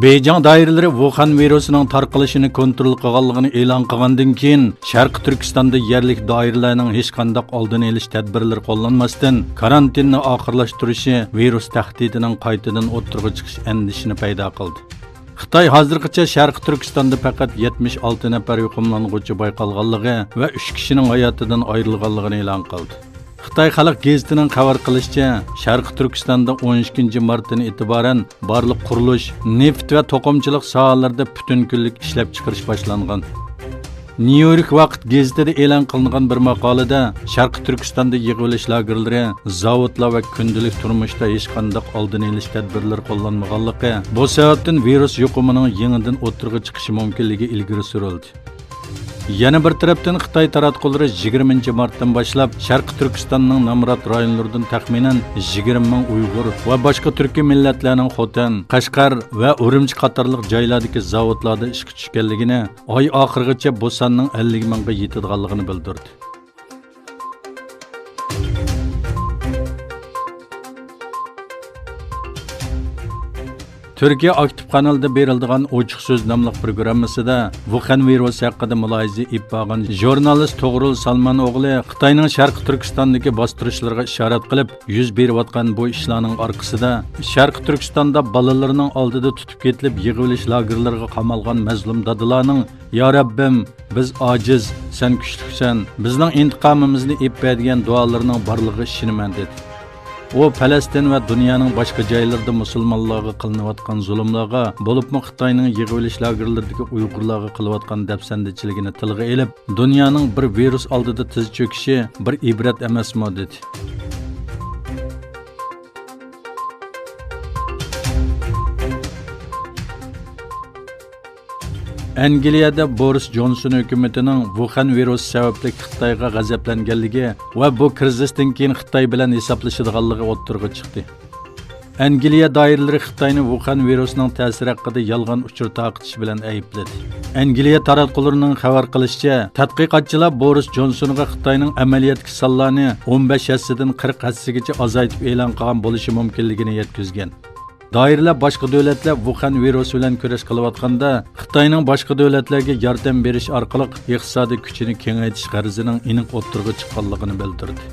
Beijing doiralari Wuhan virusining tarqalishini kontrol qilganligini e'lon qilgandan keyin Sharq Turkistonda yerlik doiralarning hech qanday oldini olish tadbirlari qo'llanmasdan karantinni oxirlashtirishi virus tahdidining qaytadan o'tirg'i chiqish andishini paydo qildi. Xitoy hozirgacha Sharq Turkistonda faqat 76 nafar yuqumlanuvchi bayqalganligi va 3 kishining hayotidan ayrilganligini e'lon qildi. Xitoy xalq gazetining xabar qilishicha, Sharq Turkistonda 12 martdan e'tiboran barliq qurilish, neft va to'qimchilik sohalarida butun kunlik ishlab chiqarish boshlangan. New York vaqt gazetida e'lon qilingan bir maqolada Sharq Turkistonda yig'ilish lagerlari, zavodlar va kundalik turmushda hech qanday oldini olish tadbirlari qo'llanmaganligi, bu sababdan virus yuqumining yangidan o'tirg'i chiqishi mumkinligi ilgari surildi. Yana bir tarafdan Xitoy taratqullari 20 martdan boshlab Sharq Turkistonning Namrat rayonlaridan taxminan 20 ming Uyg'ur va boshqa turkiy millatlarning Xotan, Qashqar va Urumchi qatorliq joylardagi zavodlarda ishga tushganligini, oy oxirigacha bu sonning 50 mingga yetadiganligini bildirdi. Türkiye aktif kanalda berildiğin Ochiq Söz namlı programmasida Wuhan virusi haqida mulohaza ib borgan jurnalist To'g'rul Salman o'g'li Xitoyning Sharq Turkistondagi bostirishlarga ishorat qilib, yuz berayotgan bu ishlarning orqasida Sharq Turkistonda bolalarning oldida tutib ketilib yig'ilish lagerlariga qamalgan mazlum dadalarning "Ya Rabbim, biz ojiz, sen kuchlisan, bizning intiqomimizni ib bergan duolarining borlig'iga ishonaman" dedi. O Palestin ve dünyanın başka joylarida musulmonlarga qilinayotgan zulmlarga, bo'libmi Xitoyning yig'ilish lagerlaridagi Uyg'urlarga qilayotgan dafsandichiligini tilga elib, dunyoning bir virus oldida tiz cho'kishi bir ibrat emasmi dedi. Angliyada Boris Johnson hukumatining Wuhan virusi sababli Xitoyga g'azablanganligi va bu krizisdan keyin Xitoy bilan hisoblashadiganligi o'ttirg'i chiqdi. Angliya doiralari Xitoyni Wuhan virusining ta'siri haqida yolg'on uchur taqitish bilan aybladi. Angliya taratqullarining xabar qilishicha, tadqiqotchilar Boris Johnsonga Xitoyning amaliyotga sonlarni 15 hassadan 40 hassagacha azaytib e'lon qilgan bo'lishi mumkinligini yetkazgan. Doiralar boshqa davlatlar Wuhan virusi bilan kurash qilayotganda Xitoyning boshqa davlatlarga yordam berish orqali iqtisodiy kuchini kengaytirish g'arzining aniq o'ttirg'i chiqqanligini bildirdi.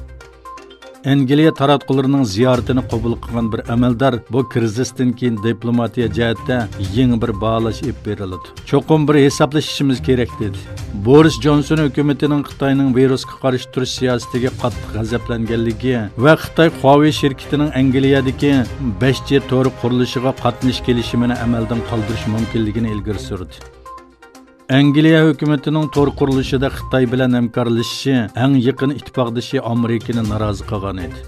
Angliya taratqullarining ziyoratini qabul qilgan bir amaldor bu krizisdan keyin diplomatiya jihatda yangi bir baholash ib beriladi. Cho'qim bir hisoblashishimiz kerak dedi. Boris Johnson hukumatining Xitoyning virusga qarshi turish siyosatiga qattiq g'azablanganligi va Xitoy Huawei shirkatining Angliyadagi 5G to'ri qurilishiga qatnash kelishimini amaldan qoldirish mumkinligini ilgari surdi. Angliya hukumatining to'r qurilishida Xitoy bilan hamkorlashishi eng yaqin ittifoqdoshi Amerikani norozi qilgan edi.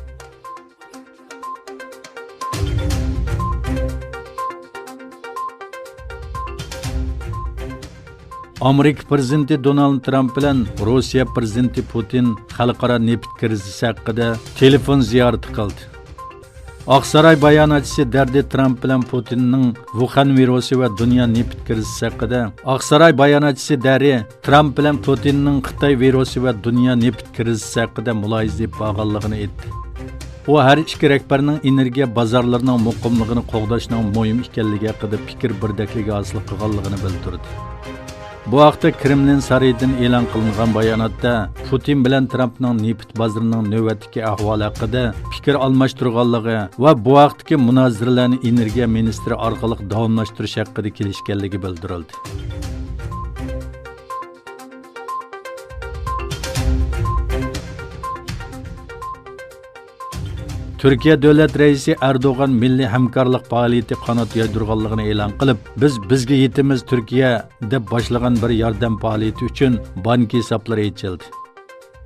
Amerika prezidenti Donald Trump bilan Rossiya prezidenti Putin xalqaro neft krizisi haqida telefon ziyorati qildi. Oqsaroy bayonotchisi Dardi Trump bilan Putinning Wuhan virusi va dunyo neft krizisi haqida Oqsaroy bayonotchisi Dardi Trump bilan Putinning Xitoy virusi va dunyo neft krizisi haqida mulohaza qilganligini aytdi. U har ikki rahbarning energiya bozorlarining muqimligini qo'g'dashning muhim ekanligi haqida fikr birdakligi hosil qilganligini bildirdi. Bu haqda Kremlin sarayidan e'lon qilingan bayonotda Putin bilan Trumpning neft bozorining navbatdagi ahvoli haqida fikr almashtirganligi va bu vaqtdagi munozaralarni energiya ministri orqali davomlashtirish haqida kelishganligi bildirildi. Türkiye Devlet Reisi Erdoğan milli hamkorlik faoliyati qanot yaydirganligini e'lon qilib, bizga yetimiz Türkiye deb boshlagan bir yordam faoliyati uchun bank hisoblari ochildi.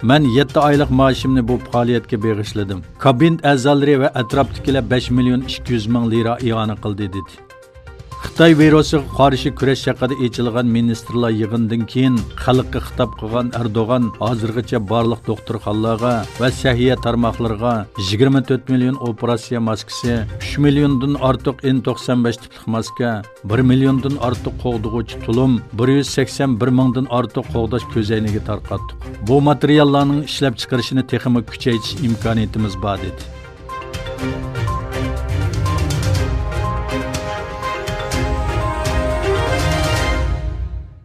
Men 7 oylik maoshimni bu faoliyatga bag'ishladim. Kabinет a'zolari va atrofdagilar 5 million 200 ming lira iona qildi dedi. Xitoy virusiga qarshi kurash haqida ochilgan ministrlar yig'inidan keyin xalqqa xitob qilgan Erdo'g'an hozirgacha barliq doktorxonalarga va sahiya tarmoqlariga 24 million operatsiya maskasi, 3 milliondan ortiq N95 tiplik maska, 1 milliondan ortiq qo'g'dug'uchi tulum, 181 mingdan ortiq qo'g'dash ko'zoynagi tarqatdik. Bu materiallarning ishlab chiqarishini texnik kuchaytirish imkoniyatimiz bor dedi.